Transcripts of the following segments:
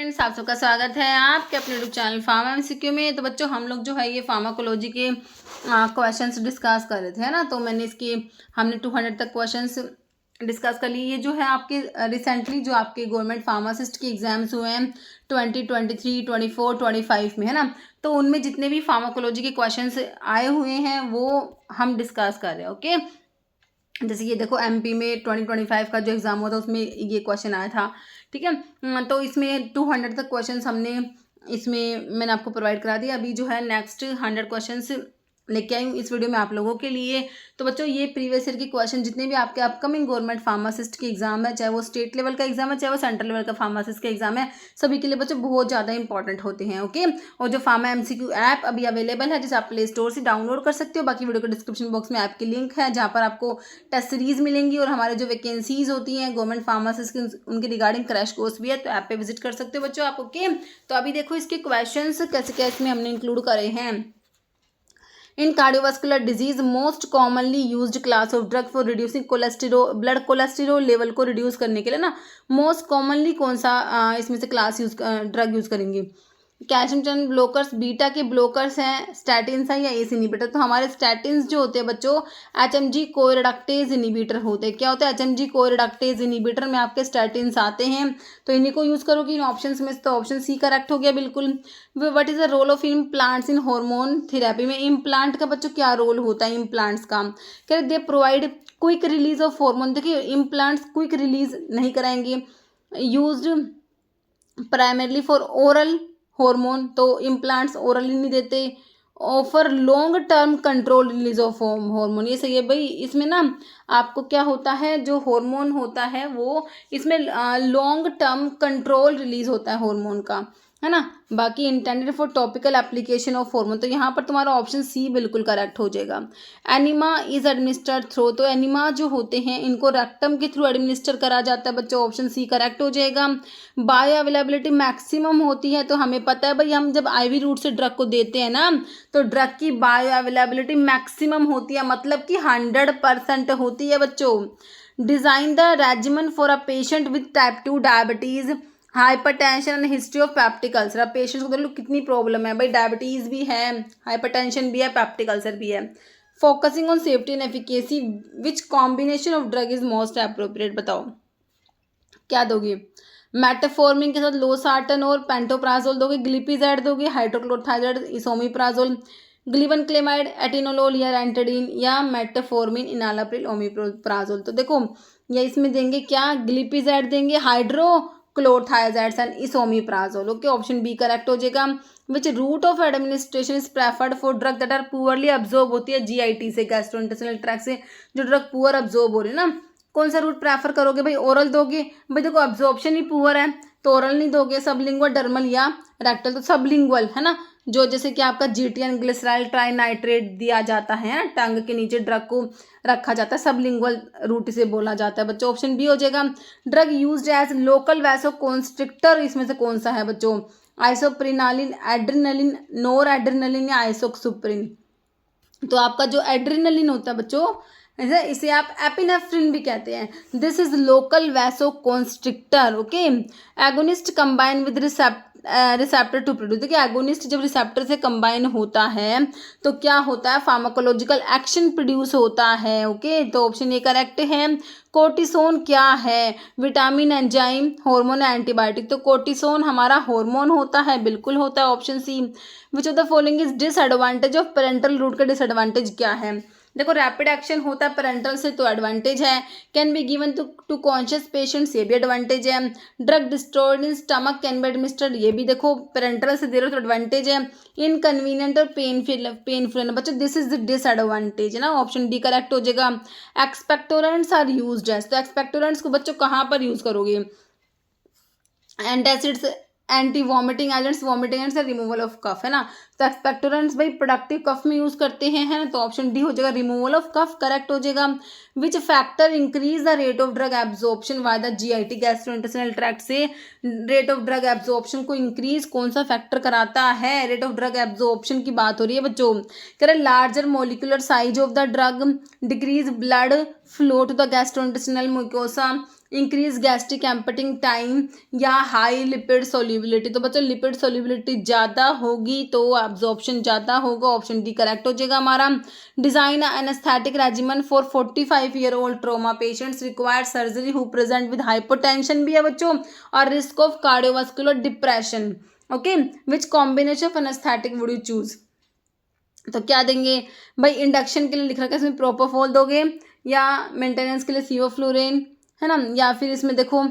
Friends, आप सबका स्वागत है आपके अपने यूट्यूब चैनल फार्मा एमसीक्यू में। तो बच्चों, हम लोग जो है ये फार्माकोलॉजी के क्वेश्चंस डिस्कस कर रहे थे, है ना। तो हमने 200 तक क्वेश्चंस डिस्कस कर लिए। ये जो है आपके रिसेंटली जो आपके गवर्नमेंट फार्मासिस्ट के एग्जाम्स हुए हैं 2023, 24, 25 में, है ना। तो उनमें जितने भी फार्माकोलॉजी के क्वेश्चंस आए हुए हैं वो हम डिस्कस कर रहे हैं। ओके, जैसे ये देखो एमपी में 2025 का जो एग्ज़ाम हुआ था उसमें ये क्वेश्चन आया था, ठीक है। तो इसमें 200 तक क्वेश्चन मैंने आपको प्रोवाइड करा दिया। अभी जो है नेक्स्ट 100 क्वेश्चंस लेके आई हूँ इस वीडियो में आप लोगों के लिए। तो बच्चों, ये प्रीवियस ईयर के क्वेश्चन जितने भी आपके अपकमिंग गवर्नमेंट फार्मासिस्ट के एग्जाम है, चाहे वो स्टेट लेवल का एग्जाम है, चाहे वो सेंट्रल लेवल का फार्मासिस्ट का एग्जाम है, सभी के लिए बच्चों बहुत ज़्यादा इंपॉर्टेंट होते हैं। ओके, और जो फार्मा एमसीक्यू ऐप अभी अवेलेबल है, जिसे आप प्ले स्टोर से डाउनलोड कर सकते हो। बाकी वीडियो के डिस्क्रिप्शन बॉक्स में ऐप की लिंक है, जहाँ पर आपको टेस्ट सीरीज मिलेंगी और हमारे जो वैकेंसीज होती हैं गवर्नमेंट फार्मासिस्ट की, उनके रिगार्डिंग क्रैश कोर्स भी है। तो ऐप पे विजिट कर सकते हो बच्चों आप। ओके, तो अभी देखो इसके क्वेश्चन कैसे कैसे में हमने इंक्लूड करे हैं। In cardiovascular disease most commonly used class of drug for reducing cholesterol, blood cholesterol level को रिड्यूस करने के लिए ना, मोस्ट कॉमनली कौन सा इसमें से क्लास ड्रग यूज करेंगे। कैल्शियम चैनल ब्लॉकर्स, बीटा के ब्लॉकर्स हैं, स्टैटिन्स हैं या एस इनिबिटर। तो हमारे स्टैटिन्स जो होते हैं बच्चों एचएमजी कोरिडक्टेज इनिबिटर होते हैं। क्या होता है एचएमजी कोरिडक्टेज इनिबिटर में आपके स्टैटिन्स आते हैं। तो इन्हीं को यूज करोगे इन ऑप्शंस में। तो ऑप्शन सी करेक्ट हो गया बिल्कुल। What is the role of implants in hormone therapy में। इम्प्लांट का बच्चों क्या रोल होता है इम्प्लांट्स का। कह रहे they provide quick release of hormone. देखिए इम्प्लांट्स क्विक रिलीज नहीं कराएंगे। Used primarily for oral hormone, तो इम्प्लांट्स ओरली नहीं देते। Offer long term control release of hormone, ये सही है भाई। इसमें ना आपको क्या होता है, जो हार्मोन होता है वो इसमें लॉन्ग टर्म कंट्रोल रिलीज होता है हार्मोन का, है ना। बाकी intended for topical application of hormone, तो यहाँ पर तुम्हारा ऑप्शन सी बिल्कुल करेक्ट हो जाएगा। एनिमा इज एडमिनिस्टर्ड थ्रू, तो एनिमा जो होते हैं इनको रेक्टम के थ्रू एडमिनिस्टर करा जाता है बच्चों। ऑप्शन सी करेक्ट हो जाएगा। बायो अवेलेबिलिटी मैक्सिमम होती है, तो हमें पता है भाई हम जब आईवी रूट से ड्रग को देते हैं ना, तो ड्रग की बायो अवेलेबिलिटी मैक्सिमम होती है, मतलब कि 100% होती है बच्चों। Design the regimen for a patient with type 2 diabetes, hypertension and history of peptic ulcer. अब पेशेंट्स को देख लो कितनी प्रॉब्लम है भाई, डायबिटीज़ भी है, हाइपरटेंशन भी है, पेप्टिक अल्सर भी है। Focusing on safety and efficacy, which combination of drug is most appropriate, बताओ क्या दोगे। मेटाफॉर्मिन के साथ लोसार्टन और पेंटोप्राजोल दोगे, ग्लिपिजैड दोगे, हाइड्रोक्लोरोथाइजाइड, इसोमिप्राजोल, ग्लिबनक्लेमाइड, एटिनोलोल या रेंटेडिन, या मेटाफॉर्मिन, इनालाप्रिल, ओमिप्राजोल। तो देखो या इसमें देंगे क्या, ग्लिपिजैड देंगे, hydrochlorothiazides and esomeprazole. Okay, option B correct हो जाएगा। Which route of administration is preferred for drug that are poorly absorb होती है जीआईटी से, गैस्ट्रोइंटेस्टाइनल ट्रैक्ट से जो ड्रग पुअर अब्जॉर्ब हो रही है ना, कौन सा रूट प्रेफर करोगे भाई, ओरल दोगे। भाई देखो अब्जॉर्प्शन ही पुअर है तो ओरल नहीं दोगे। सबलिंगुअल, डर्मल या रेक्टल, तो सबलिंगुअल है ना, जो जैसे कि आपका जीटीएन ग्लिसराइल ट्राइनाइट्रेट दिया जाता है ना, टंग के नीचे ड्रग को रखा जाता है, सबलिंगुअल रूट से बोला जाता है बच्चों। ऑप्शन बी हो जाएगा। Drug used as local vaso constrictor, इसमें से कौन सा है बच्चों, आइसोप्रिनालिन, एड्रेनलिन, नोर एड्रेनलिन या आइसोक्सुप्रिन। तो आपका जो एड्रेनलिन होता है बच्चों, इसे आप एपिनेफ्रिन भी कहते हैं। This is local vasoconstrictor. Okay, agonist combine with receptor to produce. देखिए एगोनिस्ट जब रिसेप्टर से कंबाइन होता है तो क्या होता है, फार्माकोलॉजिकल एक्शन प्रोड्यूस होता है। ओके, तो ऑप्शन ए करेक्ट है। कोर्टिसोन क्या है, विटामिन, एंजाइम, हार्मोन, एंटीबायोटिक। तो कोर्टिसोन हमारा हार्मोन होता है, बिल्कुल होता है, option C. Which of the following is disadvantage of parenteral route का डिसएडवांटेज क्या है। देखो रैपिड एक्शन होता है पेरेंटल से तो एडवांटेज है। Can be given to conscious patients, ये भी एडवांटेज है। Drug destroyed in stomach can be administered, ये भी देखो पेरेंटल से दे रहे हो तो एडवांटेज है। इनकन्वीनियंट और पेनफुल बच्चों दिस इज द डिसएडवांटेज है ना, ऑप्शन डी करेक्ट हो जाएगा। एक्सपेक्टोरेंट्स आर यूज्ड एज, तो एक्सपेक्टोरेंट्स को बच्चों कहाँ पर यूज करोगे, antacids, anti vomiting agents, vomiting agents, removal of cough, है ना। तो एक्सपेक्टोरेंट्स भाई प्रोडक्टिव कफ में यूज करते हैं, है ना, तो ऑप्शन डी हो जाएगा, रिमूवल ऑफ कफ करेक्ट हो जाएगा। Which factor increase the rate of drug absorption by the GIT, gastrointestinal tract से रेट ऑफ ड्रग एब्जॉर्प्शन को इंक्रीज कौन सा फैक्टर कराता है। रेट ऑफ ड्रग एब्जॉर्प्शन की बात हो रही है बच्चों। कह रहे larger molecular size of the drug, decrease blood flow to the gastrointestinal mucosa, increase gastric emptying time या हाई लिपिड सोल्यूबिलिटी। तो बच्चों लिपिड सोल्यूबिलिटी ज़्यादा होगी तो एब्जॉर्प्शन ज़्यादा होगा, ऑप्शन डी करेक्ट हो जाएगा हमारा। Design anaesthetic regimen for 45-year-old trauma patients required surgery who present with hypotension भी है बच्चों, और risk of cardiovascular depression. Okay, which combination of anaesthetic would you choose. तो क्या देंगे भाई, इंडक्शन के लिए लिख रखा है इसमें प्रोपोफोल दोगे, या मेंटेनेंस के लिए सीवोफ्लोरेन, है ना, या फिर इसमें देखो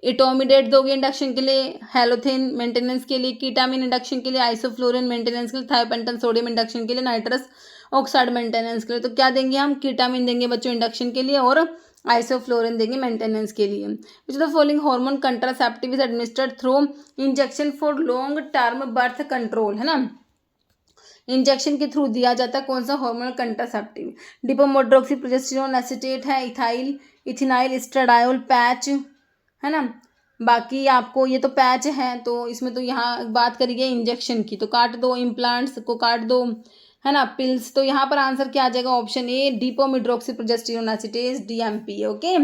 इटोमिडेट दोगे इंडक्शन के लिए, हेलोथेन मेंटेनेंस के लिए, कीटामिन इंडक्शन के लिए, आइसोफ्लोरिन मेंटेनेंस के लिए, थायोपेंटन सोडियम इंडक्शन के लिए, नाइट्रस ऑक्साइड मेंटेनेंस के लिए। तो क्या देंगे हम, कीटामिन देंगे बच्चों इंडक्शन के लिए, और आइसोफ्लोरिन देंगे मेंटेनेंस के लिए। विच the following hormone contraceptive is administered through injection for long term birth control, है ना, इंजेक्शन के थ्रू दिया जाता है कौन सा हार्मोनल कंट्रासेप्टिव। डिपोमोड्रोक्सी प्रोजेस्टेरोन एसिटेट है, इथाइल इथिनाइल एस्ट्राडायोल पैच, है ना। बाकी आपको ये तो पैच है, तो इसमें तो यहाँ बात करिए इंजेक्शन की, तो काट दो, इम्प्लांट्स को काट दो, है ना, पिल्स। तो यहाँ पर आंसर क्या आ जाएगा, option A depot medroxy progesterone acetate DMP. Okay,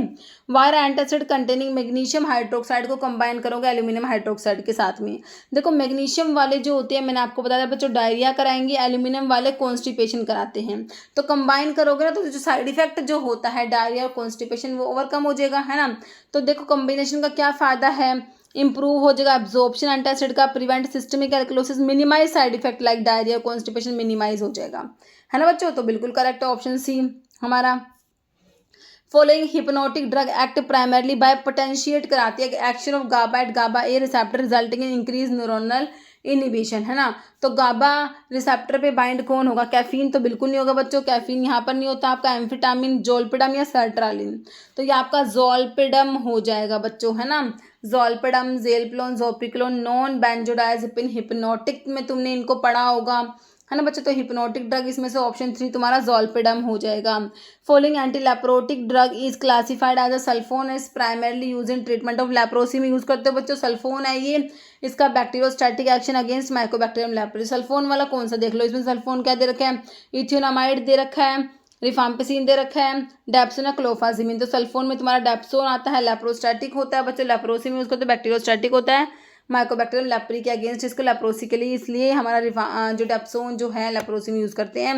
why are antacid containing magnesium hydroxide को कंबाइन करोगे एल्यूमिनियम हाइड्रोक्साइड के साथ में। देखो मैग्नीशियम वाले जो होते हैं, मैंने आपको बताया बच्चों डायरिया कराएंगे, एल्यूमिनियम वाले कॉन्स्टिपेशन कराते हैं। तो कंबाइन करोगे ना तो जो साइड इफेक्ट जो होता है डायरिया और कॉन्स्टिपेशन वो ओवरकम हो जाएगा, है ना। तो देखो कॉम्बिनेशन का क्या फायदा है, इंप्रूव हो जाएगा एब्जॉर्प्शन एंटासिड का, prevent systemic alkalosis, minimise side effect like diarrhoea constipation minimise हो जाएगा, है ना बच्चों। तो बिल्कुल करेक्ट है ऑप्शन सी हमारा। Following hypnotic drug act primarily by potentiate कराती है action of GABA at GABA A receptor resulting in increase neuronal inhibition, है ना। तो गाबा रिसेप्टर पे बाइंड कौन होगा, कैफीन तो बिल्कुल नहीं होगा बच्चों, कैफीन यहाँ पर नहीं होता आपका, एम्फिटामिन जोल्पिडम या सर्ट्रालिन। तो ये आपका जोल्पिडम हो जाएगा बच्चों, है ना, जोल्पिडम जेलप्लोन जोपिक्लोन नॉन बेंजोडाइजेपिन हिप्नोटिक में तुमने इनको पढ़ा होगा, है ना बच्चों। तो हिप्नोटिक ड्रग इसमें से ऑप्शन 3 तुम्हारा जोल्पिडम हो जाएगा। Following anti leprotic drug is classified as a sulfone is primarily use in treatment of leprosy में यूज करते हो बच्चों, सल्फोन है ये, इसका bacteriostatic action against mycobacterium leprosy. Sulfone वाला कौन सा देख लो, इसमें सल्फोन क्या दे रखा है, इथियोनामाइड दे रखा है, रिफाम्पिसिन दे रखा है, डेप्सोन क्लोफाजिमिन। तो सल्फोन में तुम्हारा डेप्सोन आता है, लेप्रोस्टैटिक होता है बच्चों, लेप्रोसी में यूज करते हो, बैक्टीरियोस्टैटिक होता है, माइकोबैक्टीरियम लेप्री के अगेंस्ट, इसको लेप्रोसी के लिए, इसलिए हमारा जो डेप्सोन जो है लेप्रोसी में यूज करते हैं।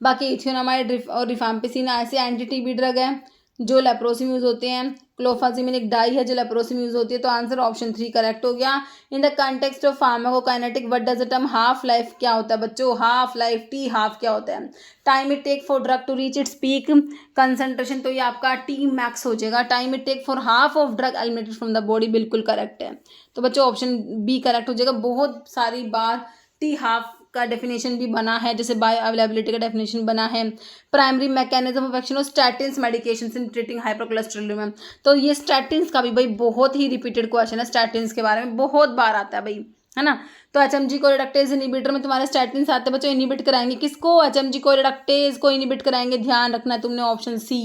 बाकी इथियोनामाइड और रिफाम्पिसिन ऐसे एंटी टीबी ड्रग है जो लेप्रोसी में यूज होते हैं। क्लोफाजिमिन एक डाई है जो लेप्रोसी में यूज होती है। तो आंसर ऑप्शन 3 करेक्ट हो गया। इन the context of pharmacokinetic what does the term half life क्या होता है बच्चों, हाफ लाइफ टी हाफ क्या होता है, time it take for drug to reach its peak concentration. तो ये आपका टी मैक्स हो जाएगा, time it take for half of drug eliminated from the body, बिल्कुल करेक्ट है। तो बच्चों ऑप्शन बी करेक्ट हो जाएगा। बहुत सारी बार टी हाफ का डेफिनेशन भी बना है, जैसे बायो अवेलेबिलिटी का डेफिनेशन बना है। Primary mechanism of action of statins medications in treating hypercholesterolism. तो ये स्टैटिन्स का भी भाई बहुत ही रिपीटेड क्वेश्चन है, स्टैटिन्स के बारे में बहुत बार आता है भाई, है ना। तो एचएमजी को रिडक्टेज इनिबिटर में तुम्हारे स्टैटिन्स आते हैं बच्चों, इनिबिट कराएंगे किसको, एचएमजी को रिडक्टेज को इनिबिट कराएंगे, ध्यान रखना है तुमने option C.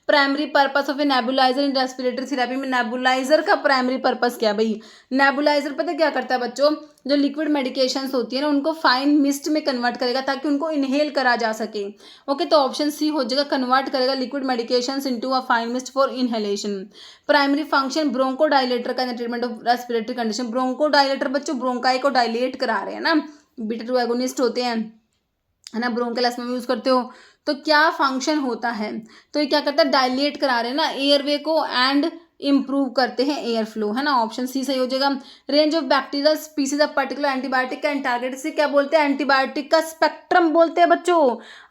Primary purpose of a nebuliser in respiratory therapy में नेबुलाइजर का प्राइमरी पर्पस क्या है भाई, नेबुलाइजर पता क्या करता है बच्चों, जो लिक्विड मेडिकेशंस होती है ना उनको फाइन मिस्ट में कन्वर्ट करेगा ताकि उनको इनहेल करा जा सके। ओके, तो ऑप्शन सी हो जाएगा, कन्वर्ट करेगा liquid medications into a fine mist for inhalation. Primary function bronchodilator का treatment of respiratory condition, bronchodilator बच्चों ब्रोंकाई को डायलेट करा रहे हैं ना, बीटा 2 एगोनिस्ट होते हैं, है ना, ब्रोंकल अस्थमा में यूज करते हो। तो क्या फंक्शन होता है, तो ये क्या करता है, डायलेट करा रहे हैं ना एयरवे को एंड इंप्रूव करते हैं एयर फ्लो, है ना, ऑप्शन सी सही हो जाएगा। Range of bacterial species of particular antibiotic का टारगेट से क्या बोलते हैं, एंटीबायोटिक का स्पेक्ट्रम बोलते हैं बच्चों।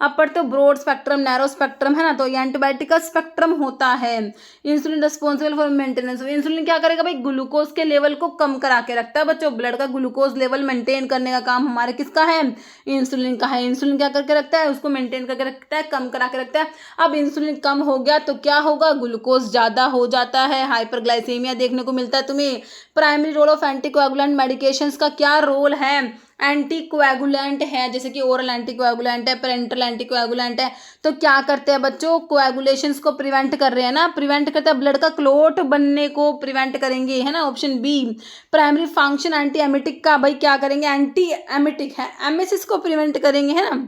अब पढ़ते हो ब्रॉड स्पेक्ट्रम नैरो स्पेक्ट्रम, है ना, तो ये एंटीबायोटिक का स्पेक्ट्रम होता है। Insulin responsible for maintenance, insulin क्या करेगा भाई, ग्लूकोज के लेवल को कम करा के रखता है बच्चों, ब्लड का ग्लूकोज लेवल मेंटेन करने का काम हमारे किसका है, इंसुलिन का है। इंसुलिन क्या करके रखता है, उसको मेंटेन करके रखता है, कम करा के रखता है। अब इंसुलिन कम हो गया तो क्या होगा, ग्लूकोज ज्यादा हो जाता है, हाइपरग्लाइसेमिया देखने को मिलता है तुम्हें। Primary role of anticoagulant medications का क्या रोल है, एंटीकोएगुलेंट है, जैसे कि ओरल एंटीकोएगुलेंट है, पेरेंटल एंटीकोएगुलेंट है। तो क्या करते हैं बच्चों, कोएगुलेशंस को प्रिवेंट कर रहे हैं ना, प्रिवेंट करते हैं, ब्लड का क्लोट बनने को प्रिवेंट करेंगे, है ना, option B. Primary function antiemetic का भाई क्या करेंगे, एंटी एमिटिक है, एमिसिस को प्रिवेंट करेंगे, है ना।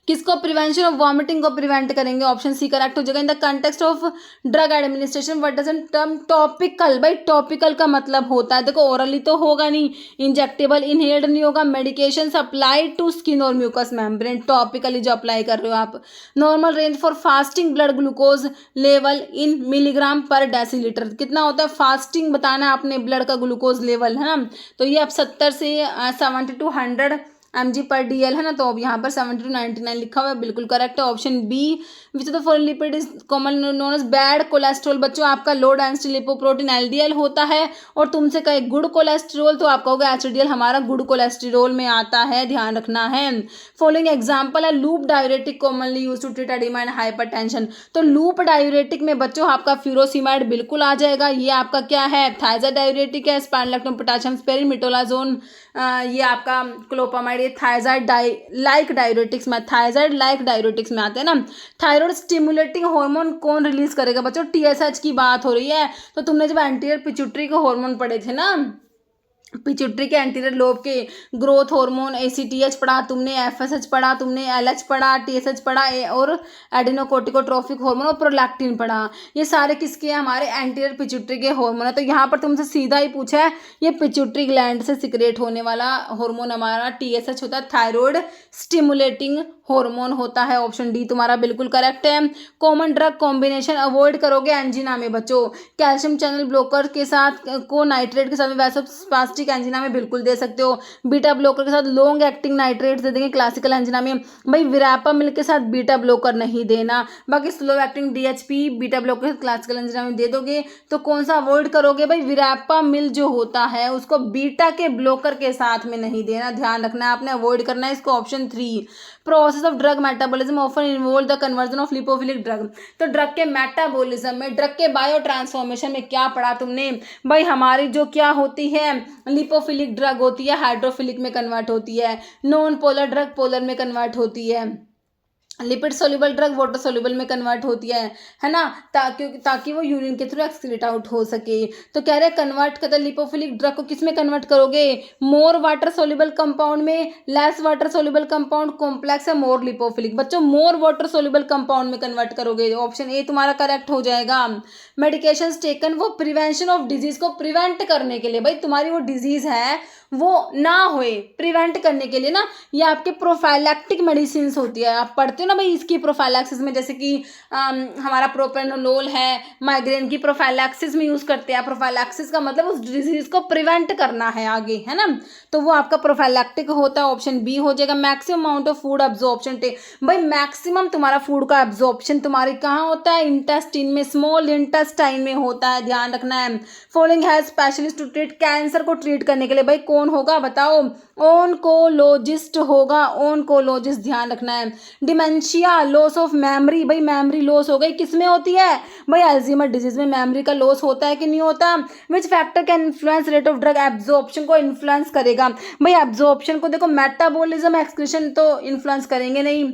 किसको, प्रिवेंशन ऑफ वॉमिटिंग को प्रिवेंट करेंगे, ऑप्शन सी करेक्ट हो जाएगा। In the context of drug administration what does the term topical, भाई टॉपिकल का मतलब होता है, देखो ओरली तो होगा नहीं, इंजेक्टेबल इनहेल्ड नहीं होगा, मेडिकेशन अप्लाई टू स्किन और म्यूकस मेम्ब्रेन, टॉपिकली जो अप्लाई कर रहे हो आप। Normal range for fasting blood glucose level in milligram पर डेसीलीटर, कितना होता है फास्टिंग बताना है आपने ब्लड का ग्लूकोज लेवल, है ना, तो ये आप 70 से 70 to 100 mg पर DL है ना, तो अब यहाँ पर 70 to 99 लिखा हुआ है, बिल्कुल करेक्ट है option B. Which the following lipid is common known as bad cholesterol, बच्चों आपका लो डेंसिटी लिपोप्रोटीन LDL होता है, और तुमसे कहे गुड कोलेस्ट्रॉल तो आपका होगा HDL, हमारा गुड कोलेस्ट्रॉल में आता है, ध्यान रखना है। फॉलोइंग एग्जाम्पल है loop diuretic commonly use to treat oedema and hypertension, तो लूप डायूरेटिक में बच्चों आपका फ्यूरोसिमाइड बिल्कुल आ जाएगा, ये आपका क्या है थायजाइड डायूरेटिक है, स्पाइनोलेक्टोन पोटेशियम स्पेरिन मिटोलाजोन, ये आपका क्लोपामाइड, ये थायजाइड लाइक डायूरेटिक्स में, थायजाइड लाइक डायूरेटिक्स में आते हैं ना। थायराइड स्टिमुलेटिंग हार्मोन कौन रिलीज करेगा बच्चों, TSH की बात हो रही है, तो तुमने जब एंटीरियर पिट्यूटरी के हार्मोन पढ़े थे ना, पिट्यूटरी के एंटीरियर लोब के ग्रोथ हार्मोन ACTH पढ़ा तुमने, FSH पढ़ा तुमने, LH पढ़ा, TSH पढ़ा, और एडिनोकोर्टिकोट्रोफिक हार्मोन और प्रोलैक्टिन पढ़ा, ये सारे किसके हैं, हमारे एंटीरियर पिट्यूटरी के हार्मोन है। तो यहाँ पर तुमसे सीधा ही पूछा है, ये पिट्यूटरी ग्लैंड से सिक्रेट होने वाला हार्मोन हमारा TSH होता है, थायराइड स्टिमुलेटिंग हार्मोन होता है, ऑप्शन डी तुम्हारा बिल्कुल करेक्ट है। कॉमन ड्रग कॉम्बिनेशन अवॉइड करोगे एंजिना में बच्चों, कैल्शियम चैनल ब्लॉकर के साथ को नाइट्रेट के साथ वैसोस्पास्टिक एंजिना में बिल्कुल दे सकते हो, बीटा ब्लॉकर के साथ लॉन्ग एक्टिंग नाइट्रेट दे देंगे क्लासिकल एंजिना में, भाई विरापामिल के साथ बीटा ब्लॉकर नहीं देना, बाकी slow acting DHP beta blocker classical angina में दे दोगे, तो कौन सा अवॉइड करोगे भाई, विरापामिल जो होता है उसको बीटा के ब्लॉकर के साथ में नहीं देना, ध्यान रखना है आपने, अवॉइड करना है इसको, option 3। Process of drug metabolism often involve the conversion of lipophilic drug, तो ड्रग के मेटाबॉलिज्म में, ड्रग के बायो ट्रांसफॉर्मेशन में क्या पढ़ा तुमने भाई, हमारी जो क्या होती है लिपोफिलिक ड्रग होती है हाइड्रोफिलिक में कन्वर्ट होती है, नॉन पोलर ड्रग पोलर में कन्वर्ट होती है, lipid soluble drug water soluble में कन्वर्ट होती है ना, ताकि वो यूरिन के थ्रू एक्सक्रीट आउट हो सके। तो कह रहे हैं कन्वर्ट करते लिपोफिलिक ड्रग को किस में कन्वर्ट करोगे, मोर वाटर सोल्यूबल कंपाउंड में, less water soluble compound complex है मोर लिपोफिलिक, बच्चों मोर वाटर सोल्यूबल कंपाउंड में कन्वर्ट करोगे, ऑप्शन ए तुम्हारा करेक्ट हो जाएगा। मेडिकेशन टेकन वो प्रिवेंशन ऑफ डिजीज को प्रिवेंट करने के लिए, भाई तुम्हारी वो डिजीज है वो ना होए प्रिवेंट करने के लिए ना, ये आपके प्रोफाइलैक्टिक मेडिसिन होती है, आप पढ़ते हो ना भाई इसकी प्रोफाइलैक्सिस में, जैसे कि हमारा प्रोपेनोलोल है, माइग्रेन की प्रोफाइलैक्सिस में यूज़ करते हैं, प्रोफाइलैक्सिस का मतलब उस डिजीज को प्रिवेंट करना है आगे, है ना, तो वो आपका प्रोफाइलैक्टिक होता है, ऑप्शन बी हो जाएगा। Maximum amount of food absorption भाई मैक्सिमम तुम्हारा फूड का एब्जॉर्प्शन तुम्हारे कहाँ होता है, इंटेस्टाइन में, स्मॉल इंटेस्टाइन में होता है, ध्यान रखना है। फॉलोइंग है स्पेशलिस्ट टू ट्रीट, कैंसर को ट्रीट करने के लिए भाई कौन होगा बताओ, ओनकोलॉजिस्ट होगा, ओनकोलॉजिस्ट, ध्यान रखना है। डिमेंशिया, लॉस ऑफ मेमोरी, भाई मेमोरी लॉस हो गई किस में होती है भाई, अल्जीमर डिजीज में मेमोरी का लॉस होता है कि नहीं होता। Which factor can influence rate of drug absorption को इन्फ्लुएंस करेगा भाई, एब्जॉर्प्शन को देखो मेटाबॉलिज्म एक्सक्रीशन तो इन्फ्लुएंस करेंगे नहीं,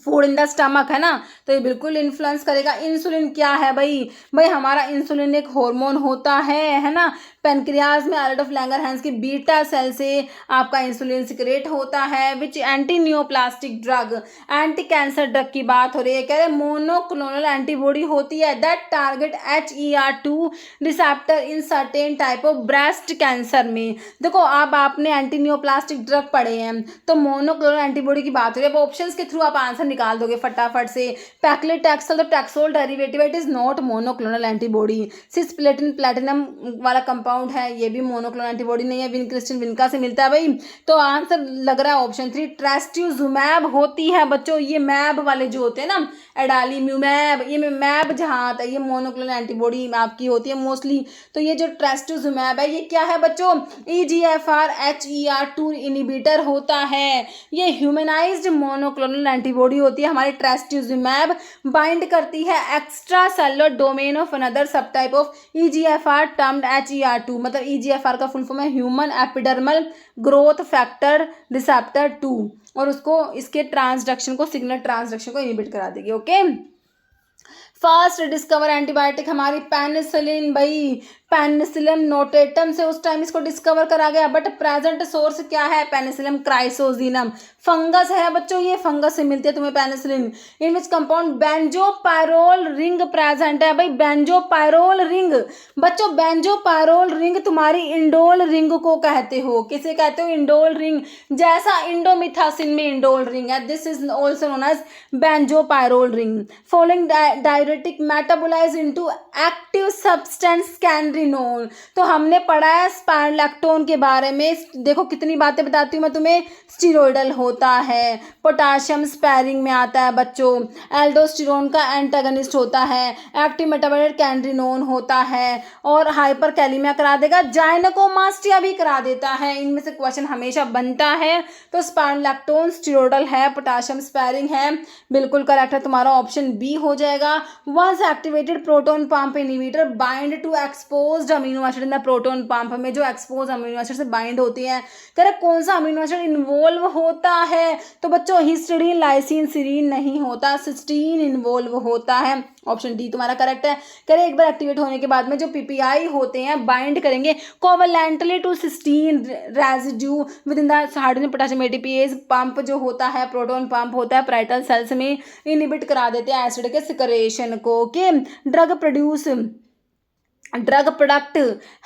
फूड इन द स्टमक है ना, तो ये बिल्कुल इन्फ्लुएंस करेगा। इंसुलिन क्या है भाई, हमारा इंसुलिन एक हार्मोन होता है ना, पेनक्रियाज में आल्ट ऑफ लैंगरहैंस की बीटा सेल से आपका इंसुलिन सिक्रेट होता है। Which anti neoplastic drug, anti cancer drug की बात हो रही है, कह रहे मोनोक्लोनल एंटीबॉडी होती है that target HER2 receptor in certain type of breast cancer में। देखो अब आपने एंटी न्यूप्लास्टिक ड्रग पढ़े हैं तो मोनोक्लोनल एंटीबॉडी की बात हो रही है, ऑप्शंस के थ्रू आप आंसर निकाल दोगे फटाफट से। पैक्लेटैक्सल, तो taxol derivative, it is not monoclonal antibody. Cisplatin platinum वाला कंपाउंड है, ये भी मोनोक्लोनल एंटीबॉडी नहीं है, विनक्रिस्टिन विनका से मिलता है भाई, तो आंसर लग रहा है ऑप्शन 3 ट्रेस्ट्यूजुमैब होती है बच्चों। ये मैब वाले जो होते हैं ना, एडालीम्यूमैब, ये मैब जहाँ आता है ये मोनोक्लोनल एंटीबॉडी आपकी होती है मोस्टली। तो ये जो ट्रेस्ट्यूजुमैब है ये क्या है बच्चों, EGFR HER2 इनिबिटर होता है, ये ह्यूमनाइज्ड मोनोक्लोनल एंटीबॉडी होती है। हमारी ट्रेस्ट्यूजुमैब बाइंड करती है extracellular domain of another subtype of EGFR termed HER2, मतलब EGFR का फुल फॉर्म है human epidermal growth factor receptor 2, और उसको इसके ट्रांसडक्शन को, सिग्नल ट्रांसडक्शन को इनिबिट करा देगी। ओके, फर्स्ट डिस्कवर एंटीबायोटिक हमारी पेनिसिलिन भाई, पेनिसिलियम नोटेटम से उस टाइम इसको डिस्कवर करा गया, बट प्रेजेंट सोर्स क्या है, पेनिसिलियम क्राइसोजीनम, फंगस है बच्चों, ये फंगस से मिलती है तुम्हें penicillin. In which compound benzopyrrole ring present है भाई, बेंजोपायरोल रिंग बच्चों, बेंजोपायरोल रिंग तुम्हारी इंडोल रिंग को कहते हो, किसे कहते हो, इंडोल रिंग, जैसा इंडोमिथासिन में इंडोल रिंग है, this is also known as benzopyrrole ring. Following diuretic metabolize into active substance canrenone, तो हमने पढ़ा है स्पाइरोलैक्टोन के बारे में, देखो कितनी बातें बताती हूँ मैं तुम्हें, स्टीरोइडल होता है, पोटाशियम स्पैरिंग में आता है बच्चों, एल्डोस्टेरोन का एंटागनिस्ट होता है, एक्टिव मेटाबोलाइट कैनरिनोन होता है, और हाइपर कैलिमिया करा देगा, जाइनेकोमास्टिया भी करा देता है, इनमें से क्वेश्चन हमेशा बनता है। तो स्पाइरोलैक्टोन स्टीरोइडल है, पोटाशियम स्पैरिंग है, बिल्कुल करेक्ट है तुम्हारा ऑप्शन बी हो जाएगा। Once activated proton pump inhibitor bind to exposed amino acid in the proton pump में जो एक्सपोज अमीनो एसिड से बाइंड होती है, करेक्ट, कौन सा अमीनो एसिड इन्वॉल्व होता है, तो बच्चों हिस्टीडीन लाइसिन सीरीन नहीं होता, सिस्टीन इन्वॉल्व होता है, ऑप्शन डी तुम्हारा करेक्ट है। करें एक बार एक्टिवेट होने के बाद में जो पीपीआई होते हैं बाइंड करेंगे covalently to cysteine residue within the hydrogen potassium ATPase pump जो होता है, प्रोटॉन पंप होता है, पैराइटल सेल्स में इनहिबिट करा देते हैं एसिड के सिक्रेशन को। के drug product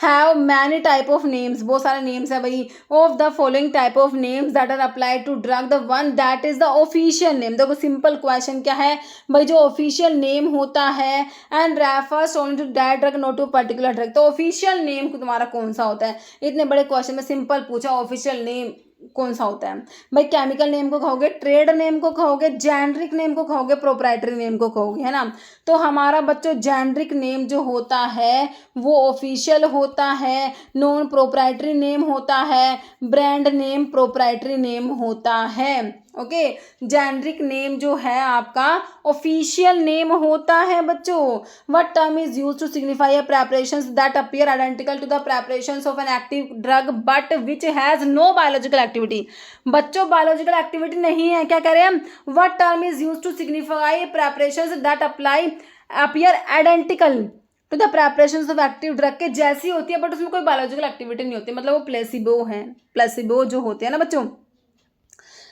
have many type of names, बहुत सारे नेम्स है भाई, of the following type of names that are applied to drug, the one that is the official name, देखो सिंपल क्वेश्चन क्या है भाई, जो ऑफिशियल नेम होता है and refers only to that drug not to particular drug, तो official name तुम्हारा कौन सा होता है, इतने बड़े क्वेश्चन में सिंपल पूछा ऑफिशियल नेम कौन सा होता है भाई, केमिकल नेम को कहोगे, ट्रेड नेम को कहोगे, जेनरिक नेम को कहोगे, प्रोप्राइटरी नेम को कहोगे, है ना। तो हमारा बच्चों जेनरिक नेम जो होता है वो ऑफिशियल होता है, नॉन प्रोप्राइटरी नेम होता है, ब्रांड नेम प्रोप्राइटरी नेम होता है। ओके, जेनरिक नेम जो है आपका ऑफिशियल नेम होता है बच्चों। What term is used to signify a preparations that appear identical to the preparations of an active drug but which has no biological activity, बच्चों biological activity नहीं है, क्या कह रहे हैं हम, what term is used to signify preparations that appear identical to the preparations of active drug के जैसी होती है बट उसमें कोई बायोलॉजिकल एक्टिविटी नहीं होती, मतलब वो प्लेसिबो है, प्लेसिबो जो होते हैं ना बच्चों,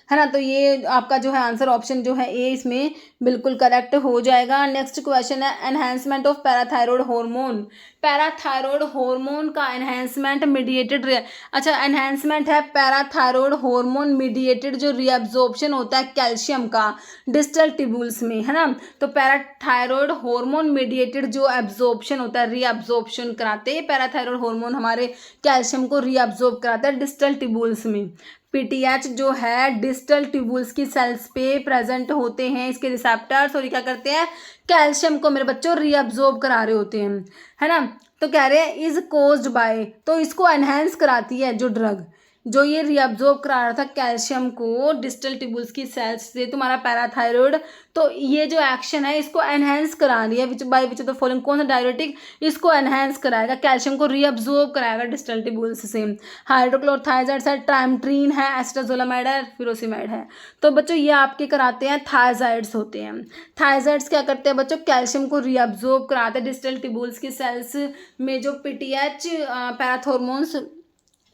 है ना। तो ये आपका जो है आंसर ऑप्शन जो है ए इसमें बिल्कुल करेक्ट हो जाएगा। नेक्स्ट क्वेश्चन है enhancement of parathyroid hormone, parathyroid hormone का एनहेंसमेंट मीडिएटेड, अच्छा एनहेंसमेंट है पैराथायरॉयड हार्मोन मीडिएटेड जो रीअब्जॉर्प्शन होता है कैल्शियम का डिस्टल ट्यूब्यूल्स में, है ना। तो पैराथायरॉयड हार्मोन मीडिएटेड जो एब्जॉर्प्शन होता है, रीअब्जॉर्प्शन कराते हैं पैराथायरॉयड हार्मोन हमारे कैल्शियम को रीअब्जॉर्ब कराता है डिस्टल ट्यूब्यूल्स में। पीटीएच जो है डिस्टल ट्यूब्यूल्स की सेल्स पे प्रेजेंट होते हैं इसके रिसेप्टर्स, और ये क्या करते हैं, कैल्शियम को मेरे बच्चों रीअब्जॉर्ब करा रहे होते हैं, है ना। तो कह रहे हैं इज कोज्ड बाय, तो इसको एनहेंस कराती है जो ड्रग, जो ये रीअब्जॉर्ब करा रहा था कैल्शियम को डिस्टल ट्यूब्यूल्स की सेल्स से तुम्हारा पैराथायरॉयड, तो ये जो एक्शन है इसको एनहेंस करा रही है विच by which of the following, कौन सा डायरेटिक इसको एनहेंस कराएगा, कैल्शियम को रीअब्जॉर्ब कराएगा डिस्टल ट्यूब्यूल्स से। हाइड्रोक्लोरथायजाइड्स है, ट्राइमट्रीन है, एस्ट्राजोलामाइड है, फिरोसिमाइड है। तो बच्चों ये आपके कराते हैं थायजाइड्स होते हैं। थायजाइड्स क्या करते हैं बच्चों, कैल्शियम को रीअब्जॉर्ब कराते हैं डिस्टल ट्यूब्यूल्स की सेल्स में, जो पीटीएच पैराथॉर्मोन्स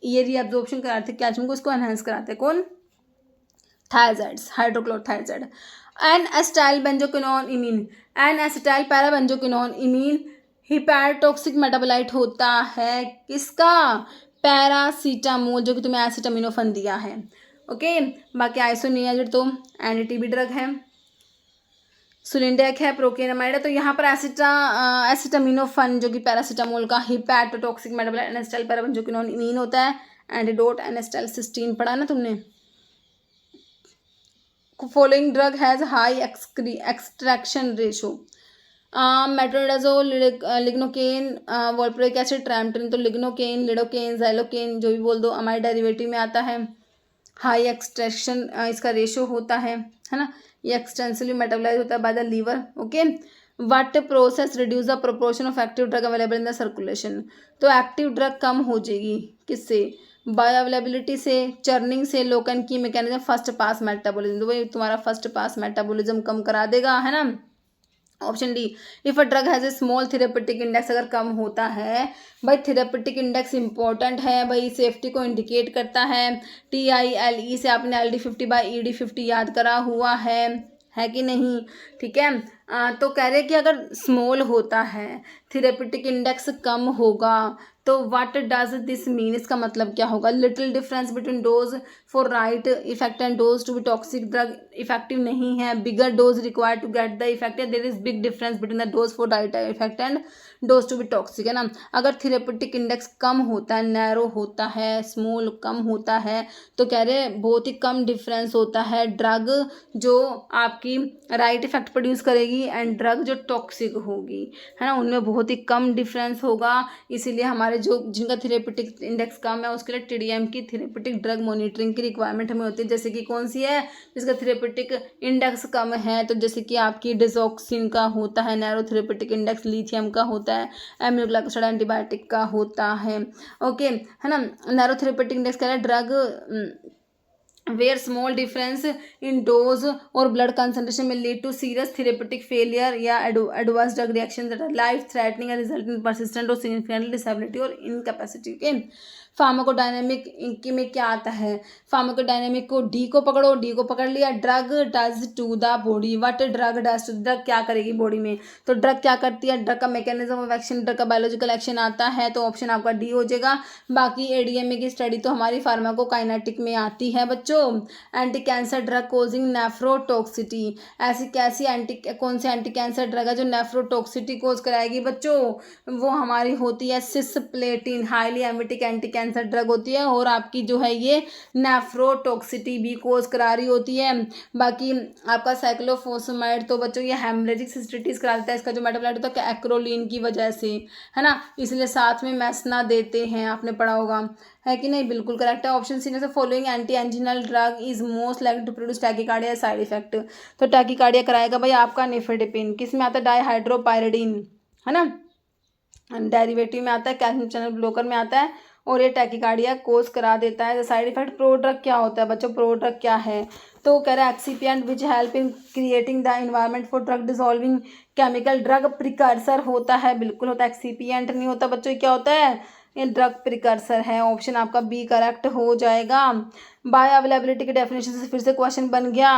ये रीअब्जॉर्प्शन कराते हैं कैल्शियम को, इसको एनहेंस कराते हैं कौन, thiazides, hydrochlorothiazide. N acetyl benzoquinone imine, N acetyl parabenzoquinone imine hepatotoxic metabolite होता है किसका, पैरासीटामोल, जो कि तुम्हें एसिटामिनोफन दिया है। ओके, बाकी आइसोनियाजिड तो एंटी-टीबी ड्रग है, सुलिंडेक है, प्रोकेनामाइड है। तो यहाँ पर एसिटामिनोफन जो कि पैरासीटामोल का हिपैटोटॉक्सिक मेटाबोलाइट एनेस्टाइल पैराबेंजोक्विनोन इमीन होता है। एंटीडोट एनेस्टाइल सिस्टीन पढ़ा ना तुमने। Following drug has high extraction ratio, metronidazole, lignocaine, valproic acid, triamterene. तो लिग्नोकेन, लिडोकेन, ज़ाइलोकेन जो भी बोल दो अमाइड डेरिवेटिव में आता है। हाई एक्सट्रैक्शन इसका रेशो होता है ना। ये एक्सटेंसिवली मेटाबोलाइज होता है by the liver. Okay, what process reduce the proportion of active drug available in the circulation, तो एक्टिव ड्रग कम हो जाएगी किससे, बायो अवेलेबिलिटी से, चर्निंग से, लोकन की मैकेनिज्म, फर्स्ट पास मेटाबॉलिज्म, तो वही तुम्हारा फर्स्ट पास मेटाबॉलिज्म कम करा देगा, है ना। Option D, if a drug has a small therapeutic index, अगर कम होता है भाई, थेरेपेटिक इंडेक्स इंपॉर्टेंट है भाई, सेफ्टी को इंडिकेट करता है। TILE से आपने LD50/ED50 याद करा हुआ है कि नहीं, ठीक है। तो कह रहे हैं कि अगर स्मॉल होता है, थेरेपेटिक इंडेक्स कम होगा, तो व्हाट डज दिस मीन, इसका मतलब क्या होगा, little difference between dose for right effect and dose to be toxic, drug effective नहीं है, bigger dose required to get the effect, there is big difference between the dose for right effect and dose to be toxic, है ना। अगर therapeutic index कम होता है, narrow होता है, small कम होता है, तो कह रहे बहुत ही कम डिफरेंस होता है ड्रग जो आपकी राइट इफेक्ट प्रोड्यूस करेगी एंड ड्रग जो टॉक्सिक होगी, है ना, उनमें बहुत ही कम डिफरेंस होगा। इसीलिए हमारे जो जिनका थेरेपेटिक इंडेक्स कम है उसके लिए TDM की थेरेपेटिक ड्रग मॉनिटरिंग की रिक्वायरमेंट हमें होती है। जैसे कि कौन सी है, जिसका थेरेपेटिक इंडेक्स कम है, तो जैसे कि आपकी डिजॉक्सिन का होता है नैरो थेरेपेटिक इंडेक्स, लिथियम का होता है, एमिनोग्लाइकोसाइड एंटीबायोटिक का होता है, ओके, है ना। नैरो थेरेपेटिक इंडेक्स का drug where small difference in dose or blood concentration may lead to serious therapeutic failure या adverse drug reactions that are life threatening and result in persistent or significant disability or incapacity, okay। Pharmacodynamic में क्या आता है, pharmacodynamic को D को पकड़ो, D को पकड़ लिया, drug does to the body, what drug does to, drug क्या करेगी बॉडी में, तो ड्रग क्या करती है, ड्रग का मैकेनिज्म ऑफ एक्शन, ड्रग का बायोलॉजिकल एक्शन आता है, तो ऑप्शन आपका डी हो जाएगा। बाकी ADMA की स्टडी तो हमारी फार्माकोकाइनेटिक में आती है बच्चों। एंटी कैंसर ड्रग कोजिंग नेफ्रोटॉक्सिटी, ऐसी कैसी कौन सी एंटी कैंसर ड्रग है जो नेफ्रोटॉक्सिटी कोज कराएगी बच्चों, वो हमारी होती है cisplatin, highly emetic anti cancer drug होती है, और आपकी जो है ये नेफ्रोटॉक्सिटी भी कोज करा रही होती है। बाकी आपका साइक्लोफोस्फेमाइड तो बच्चों ये हेमरेजिक सिस्टिटिस करा देता है, इसका जो मेटाबोलाइट होता है एक्रोलीन की वजह से, है ना, इसलिए साथ में मैसना देते हैं, आपने पढ़ा होगा, है कि नहीं, बिल्कुल करेक्ट है। ऑप्शन सी से following anti anginal drug is most like to produce tachycardia side effect, तो टैकीकार्डिया कराएगा भाई आपका निफेडिपिन, किस में आता है, डाईहाइड्रोपायरिडीन, है ना, डेरिवेटिव में आता है, कैल्शियम चैनल ब्लॉकर में आता है, और ये टैकीकार्डिया कोज करा देता है। साइड इफेक्ट प्रोड्रग क्या होता है बच्चों, प्रोड्रग क्या है, तो कह रहा है excipient which help in creating the environment for drug dissolving chemical, drug precursor होता है, बिल्कुल होता है, एक्सीपिएंट नहीं होता बच्चों, क्या होता है, ये ड्रग प्रिकर्सर है, ऑप्शन आपका बी करेक्ट हो जाएगा। बायो अवेलेबिलिटी के डेफिनेशन से फिर से क्वेश्चन बन गया,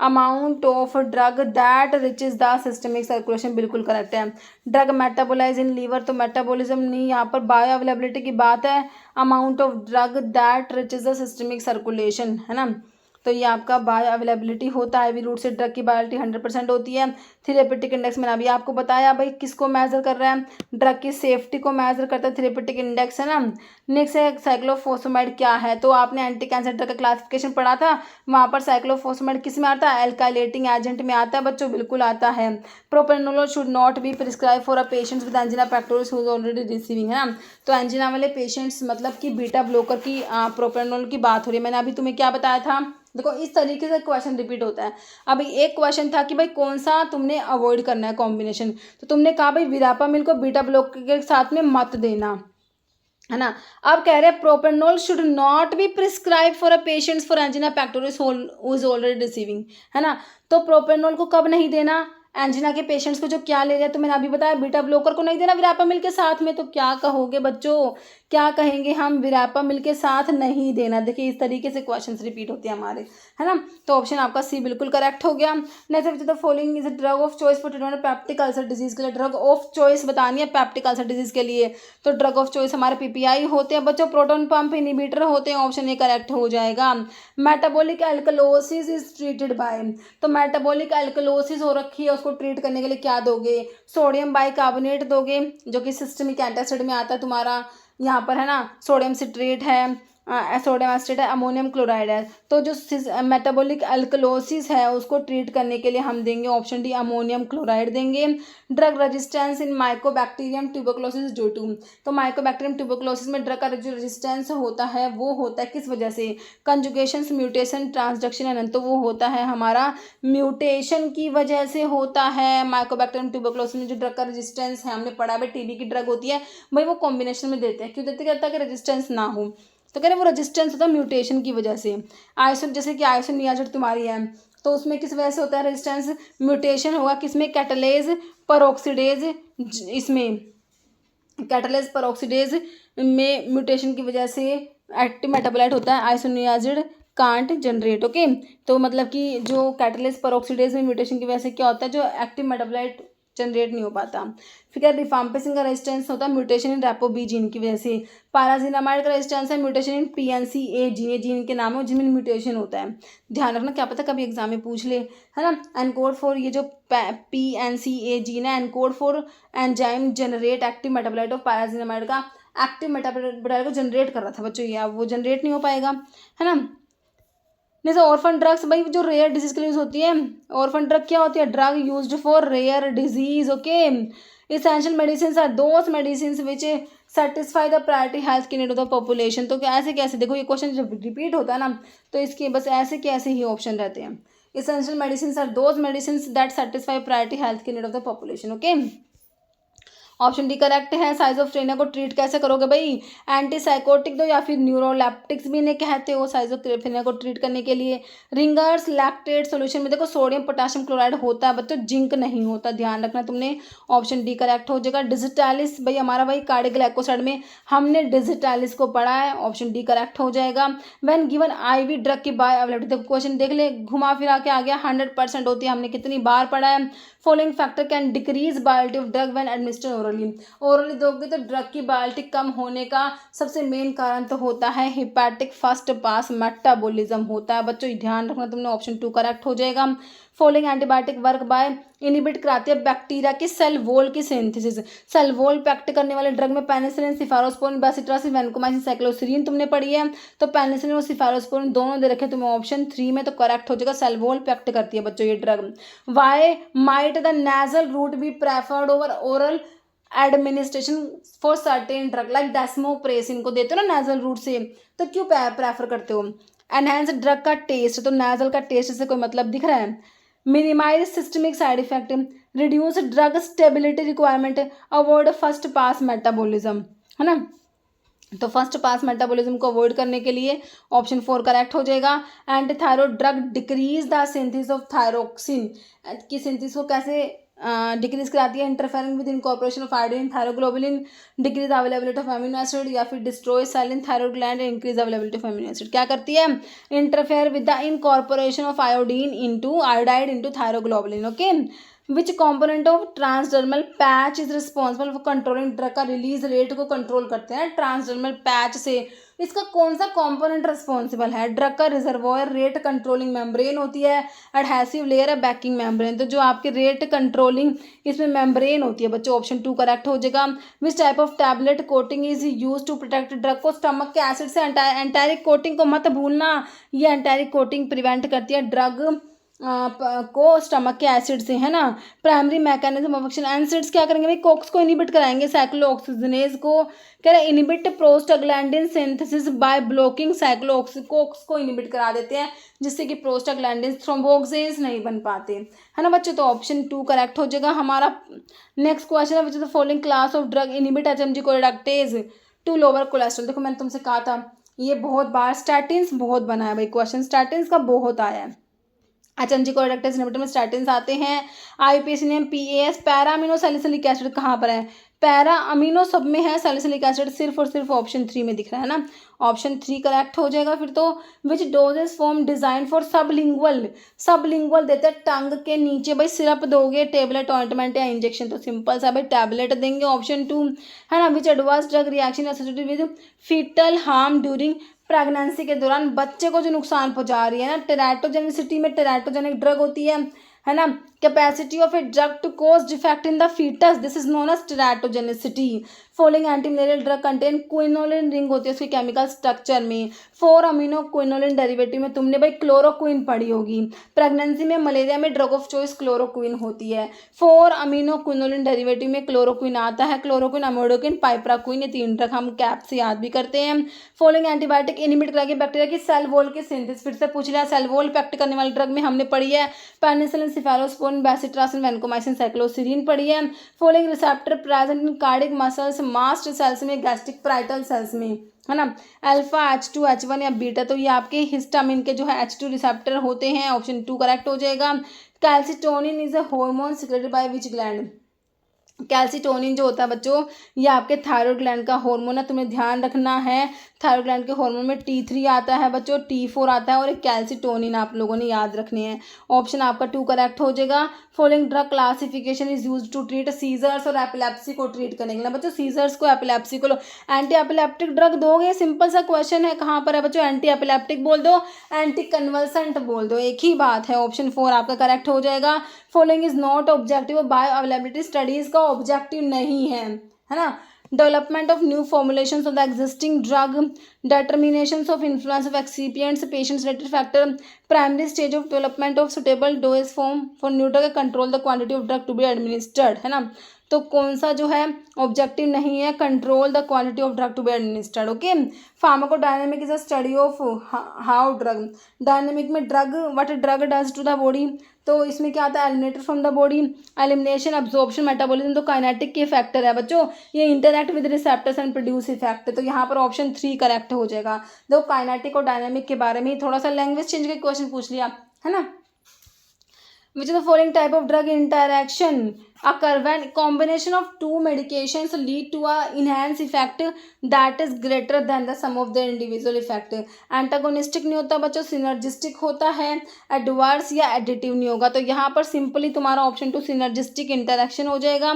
amount of drug that reaches the systemic circulation, बिल्कुल करेक्ट है। ड्रग मेटाबोलाइज इन लीवर, तो मेटाबॉलिज्म नहीं, यहाँ पर बायो अवेलेबिलिटी की बात है, amount of drug that reaches the systemic circulation, है ना, तो ये आपका बायो अवेलेबिलिटी होता है, वी रूट से ड्रग की बायोलिटी 100% होती है। थेरेपेटिक इंडेक्स मैंने अभी आपको बताया भाई किसको मेजर कर रहा है, ड्रग की सेफ्टी को मेजर करता है थेरेपेटिक इंडेक्स, है ना। नेक्स्ट है साइक्लोफोस्फेमाइड क्या है, तो आपने एंटी कैंसर ड्रग का क्लासिफिकेशन पढ़ा था, वहाँ पर साइक्लोफोस्फेमाइड किस में आता है, एल्काइलेटिंग एजेंट में आता है बच्चों, बिल्कुल आता है। Propranolol should not be prescribe for a patients with angina pectoris who is already receiving, है ना, तो एंजिना वाले पेशेंट्स मतलब कि बीटा ब्लॉकर की प्रोप्रानोलोल की बात हो रही है। मैंने अभी तुम्हें क्या बताया था, देखो इस तरीके से क्वेश्चन रिपीट होता है। अभी एक क्वेश्चन था कि भाई कौन सा तुमने अवॉइड करना है कॉम्बिनेशन, तो तुमने कहा भाई विरापामिल को बीटा ब्लॉकर के साथ में मत देना, है ना। अब कह रहे हैं प्रोप्रानोल should not be prescribe for a patients for angina pectoris who is already receiving, है ना, तो प्रोप्रानोल को कब नहीं देना, एंजिना के पेशेंट्स को जो क्या ले रहे हैं, तो मैंने अभी बताया बीटा ब्लॉकर को नहीं देना विरापामिल के साथ में, तो क्या कहोगे बच्चों, क्या कहेंगे हम, विरापामिल के साथ नहीं देना। देखिए इस तरीके से क्वेश्चंस रिपीट होते हैं हमारे, है ना, तो ऑप्शन आपका सी बिल्कुल करेक्ट हो गया। Next the following is drug of choice for treatment peptic ulcer disease के लिए, ड्रग ऑफ चॉइस बतानी है पेप्टिक अल्सर डिजीज के लिए, तो ड्रग ऑफ चॉइस हमारे PPI होते हैं बच्चों, प्रोटॉन पंप इनहिबिटर होते हैं, ऑप्शन ए करेक्ट हो जाएगा। Metabolic alkalosis is treated by, तो मेटाबॉलिक एल्कलोसिस हो रखी है, उसको ट्रीट करने के लिए क्या दोगे, सोडियम बाइकार्बोनेट दोगे, जो कि सिस्टमिक एंटासिड में आता है तुम्हारा, यहाँ पर है ना, सोडियम सिट्रेट है, सोडियम एसिड है, अमोनियम क्लोराइड है, तो जो मेटाबॉलिक अल्कलोसिस है उसको ट्रीट करने के लिए हम देंगे ऑप्शन डी अमोनियम क्लोराइड देंगे। Drug resistance in mycobacterium tuberculosis due to, तो माइकोबैक्टीरियम ट्यूबरकुलोसिस में ड्रग का जो रेजिस्टेंस होता है वो होता है किस वजह से, कंजुगेशन, म्यूटेशन, ट्रांसडक्शन, तो वो होता है हमारा म्यूटेशन की वजह से होता है। माइकोबैक्टीरियम ट्यूबरकुलोसिस में जो ड्रग का रेजिस्टेंस है, हमने पढ़ा है TB की ड्रग होती है भाई, वो कॉम्बिनेशन में देते हैं, क्यों देते हैं, ताकि रेजिस्टेंस ना हो, तो कह रहे वो रेजिस्टेंस होता है म्यूटेशन की वजह से। जैसे कि आइसोनियाजेड तुम्हारी है, तो उसमें किस वजह से होता है रेजिस्टेंस, म्यूटेशन होगा किसमें, कैटालेज परऑक्सीडेज, इसमें कैटालेज परऑक्सीडेज में म्यूटेशन की वजह से एक्टिव मेटाबोलाइट होता है आइसोनियाजिड कांट जनरेट। ओके, तो मतलब कि जो कैटालेज परऑक्सीडेज में म्यूटेशन की वजह से क्या होता है, जो एक्टिव मेटाबोलाइट जनरेट नहीं हो पाता। फिर क्या रिफाम्पिसिन का रेजिस्टेंस होता है म्यूटेशन इन रैपो-बी जीन की वजह से। पाराजिनामाइड का रेजिस्टेंस है म्यूटेशन इन पीएनसी-ए जीन, ये जीन के नाम है जिनमें म्यूटेशन होता है। ध्यान रखना, क्या पता कभी एग्जाम में पूछ ले, है ना। एनकोड फॉर ये जो पीएनसी-ए जीन है, encode for enzyme generate active metabolite of pyrazinamide का एक्टिव मेटाबोलाइट को जनरेट कर रहा था बच्चों, ये अब वो जनरेट नहीं हो पाएगा, है ना। जैसे ऑर्फन ड्रग्स भाई जो रेयर डिजीज के लिए यूज होती है, ऑर्फन ड्रग क्या होती है, drug used for rare disease. Okay, essential medicine are those medicine which satisfy the priority health की नीड ऑफ द पॉपुलेशन। तो ऐसे कैसे, देखो ये क्वेश्चन जब रिपीट होता है ना, तो इसके बस ऐसे कैसे ही ऑप्शन रहते हैं। Essential medicine are those medicine that satisfy priority health की need of the population. Okay, option D correct है। साइजोफ्रेनिया को ट्रीट कैसे करोगे भाई, एंटीसाइकोटिक दो या फिर न्यूरोलैप्टिक्स भी इन्हें कहते हो साइजोफ्रेनिया को ट्रीट करने के लिए। रिंगर्स लैक्टेट सोल्यूशन में देखो सोडियम पोटेशियम क्लोराइड होता है बच्चों, जिंक नहीं होता, ध्यान रखना तुमने। ऑप्शन डी करेक्ट हो जाएगा। डिजिटालिस भाई हमारा भाई कार्डियोग्लाइकोसाइड में हमने डिजिटालिस को पढ़ा है, ऑप्शन डी करेक्ट हो जाएगा। व्हेन गिवन आईवी ड्रग की बाय अवेलेबिलिटी, देखो क्वेश्चन देख ले, घुमा फिरा के आ गया, 100% होती है, हमने कितनी बार पढ़ा है। Following factor can decrease bioavailability of drug when administered orally दोगे तो ड्रग की बायोलिटी कम होने का सबसे मेन कारण तो होता है हिपैटिक फर्स्ट पास मेटाबॉलिज्म होता है बच्चों, ध्यान रखना तुमने, ऑप्शन 2 करेक्ट हो जाएगा। Following antibiotic work by inhibit कराती है बैक्टीरिया की सेल वॉल की सिंथेसिस। सेल वॉल पैक्ट करने वाले ड्रग में पेनिसिलिन, सिफारोस्पोरिन, बेसिट्रासिन, वैनकोमाइसिन, साइक्लोसिरिन तुमने पढ़ी है, तो पेनिसिलिन और सिफारोस्पोरिन दोनों दे रखे तुम्हें ऑप्शन 3 में, तो करेक्ट हो जाएगा। सेल वॉल पैक्ट करती है बच्चों ये drug. Why might the nasal route be preferred over oral administration for certain drug like desmopressin को देते हो ना नेजल रूट से, तो क्यों प्रेफर करते हो। एनहेंस ड्रग का टेस्ट, तो नेजल का टेस्ट से कोई मतलब दिख रहा है। Minimise systemic side effect, reduce drug stability requirement, avoid first pass metabolism, है ना। तो फर्स्ट पास मेटाबॉलिज्म को अवॉइड करने के लिए ऑप्शन 4 करेक्ट हो जाएगा। Antithyroid drug decrease the synthesis of thyroxine, की सिंथेसिस को कैसे डिक्रीज कराती है, interfering with incorporation of iodine thyroglobulin, decrease availability of amino acid, या फिर destroy cell in thyroid gland, increase availability of amino acid. क्या करती है, interfere with the incorporation of iodine into iodide into thyroglobulin. Okay, which component of transdermal patch is responsible for controlling drug का release rate को control करते हैं transdermal patch से, इसका कौन सा कंपोनेंट रिस्पॉन्सिबल है, ड्रग का रिजर्वोयर रेट कंट्रोलिंग मेम्ब्रेन होती है, एडहेसिव लेयर है, बैकिंग मेम्ब्रेन, तो जो आपके रेट कंट्रोलिंग इसमें मेम्ब्रेन होती है बच्चों, ऑप्शन 2 करेक्ट हो जाएगा। Which type of tablet coating is use to protect drug को, स्टमक के एसिड से, एंटारिक कोटिंग को मत भूलना, ये एंटारिक कोटिंग प्रिवेंट करती है ड्रग को स्टमक के एसिड से, है ना। Primary mechanism of action, acids क्या करेंगे भाई, कोक्स को इनिबिट कराएंगे, साइक्लोऑक्सीजनेज को कह रहे inhibit prostaglandin synthesis by blocking Cokes को इनिबिट करा देते हैं, जिससे कि प्रोस्टाग्लैंडिन थ्रोम्बोक्सेन्स नहीं बन पाते, है ना बच्चों। तो ऑप्शन 2 करेक्ट हो जाएगा हमारा। नेक्स्ट क्वेश्चन है, which is the following class of drug inhibit HMG CoA reductase to lower cholesterol. देखो मैंने तुमसे कहा था ये बहुत बार स्टैटिन्स बहुत बना है भाई, क्वेश्चन स्टैटिन्स का बहुत आया है। एचएमजी कोलेडक्टेज इनहिबिटर में स्टैटिन्स आते हैं। IPSNM, PAS, para amino salicylic acid कहाँ पर है, पैरा अमीनो सब में है, सैलिसिलिक एसिड सिर्फ और सिर्फ ऑप्शन 3 में दिख रहा है ना, ऑप्शन 3 करेक्ट हो जाएगा। फिर तो which doses form design for sublingual देते हैं टंग के नीचे, भाई सिरप दोगे, टेबलेट, ऑइंटमेंट या इंजेक्शन, तो सिंपल सा भाई टैबलेट देंगे, ऑप्शन 2, है ना। Which adverse drug reaction associated with fetal harm during pregnancy के दौरान बच्चे को जो नुकसान पहुंचा रही है ना, टेराटोजेनिसिटी में टेराटोजेनिक ड्रग होती है ना। Capacity of a drug to cause defect in the foetus, this is known as teratogenicity. Following antimalarial drug contain quinoline ring होती है उसके केमिकल स्ट्रक्चर में। 4 अमीनो क्विनोलिन डेरिवेटिव में तुमने भाई क्लोरोक्विन पढ़ी होगी, प्रेगनेंसी में मलेरिया में ड्रग ऑफ चॉइस क्लोरोक्विन होती है। 4 अमीनो क्विनोलिन डेरिवेटिव में क्लोरोक्विन आता है, क्लोरोक्विन, अमोडोक्विन, पाइप्राक्विन, ये 3 ड्रग हम कैप से याद भी करते हैं। फॉलोइंग एंटीबायोटिक इनिबिट करेगी बैक्टीरिया की सेल वॉल की सिंथेसिस, फिर से पूछ लिया, सेल वॉल इफेक्ट करने वाली ड्रग में हमने पढ़ी है पेनिसिलिन, सिफारोस्पोरिन, बेसिट्रासिन, वैनकोमाइसिन, साइक्लोसिरिन पढ़ी है। Following receptor present in cardiac muscles, mast cells में, गैस्ट्रिक पाराइटल सेल्स में, है ना। अल्फा H2 H1 या बीटा, तो ये आपके हिस्टामिन के जो है H2 रिसेप्टर होते हैं। ऑप्शन 2 करेक्ट हो जाएगा। Calcitonin is a hormone secreted by which gland. Calcitonin जो होता है बच्चों, ये आपके थायराइड ग्लैंड का हार्मोन है, तुम्हें ध्यान रखना है। थायराइड ग्लैंड के हार्मोन में T3 आता है बच्चों, T4 आता है और एक कैल्सिटोनिन आप लोगों ने याद रखने हैं। ऑप्शन आपका 2 करेक्ट हो जाएगा। Following drug classification is use to treat seizures और एपिलेप्सी को ट्रीट करने के लिए। बच्चों सीजर्स को, एपिलेप्सी को लो, एंटी एपिलेप्टिक ड्रग दोगे, सिंपल सा क्वेश्चन है, कहाँ पर है बच्चों, एंटी एपिलेप्टिक बोल दो, एंटी कन्वल्सेंट बोल दो, एक ही बात है। ऑप्शन 4 आपका करेक्ट हो जाएगा। Following is not objective, bio availability studies का ऑब्जेक्टिव नहीं है ना। Development of new formulations of the existing drug, determinations of influence of excipients, patients related factor, primary stage of development of suitable dose form for new drug, control the quantity of drug to be administered, है ना। तो कौन सा जो है objective नहीं है, control the quantity of drug to be administered. Okay, pharmacodynamic is a study of how drug, dynamic में drug, what drug does to the body, तो इसमें क्या आता है, eliminated from the body, elimination, absorption, metabolism, तो kinetic के factor है बच्चों, ये interact with receptors and produce effect, तो यहाँ पर ऑप्शन 3 करेक्ट हो जाएगा। देखो काइनेटिक और डायनेमिक के बारे में थोड़ा सा लैंग्वेज चेंज का क्वेश्चन पूछ लिया है ना। Which of the following type of drug interaction occur when combination of two medications lead to a enhanced effect that is greater than the sum of their individual effect। Antagonistic नहीं होता बच्चों, synergistic होता है, adverse या additive नहीं होगा। तो यहाँ पर सिंपली तुम्हारा ऑप्शन 2 सिनर्जिस्टिक इंटरेक्शन हो जाएगा।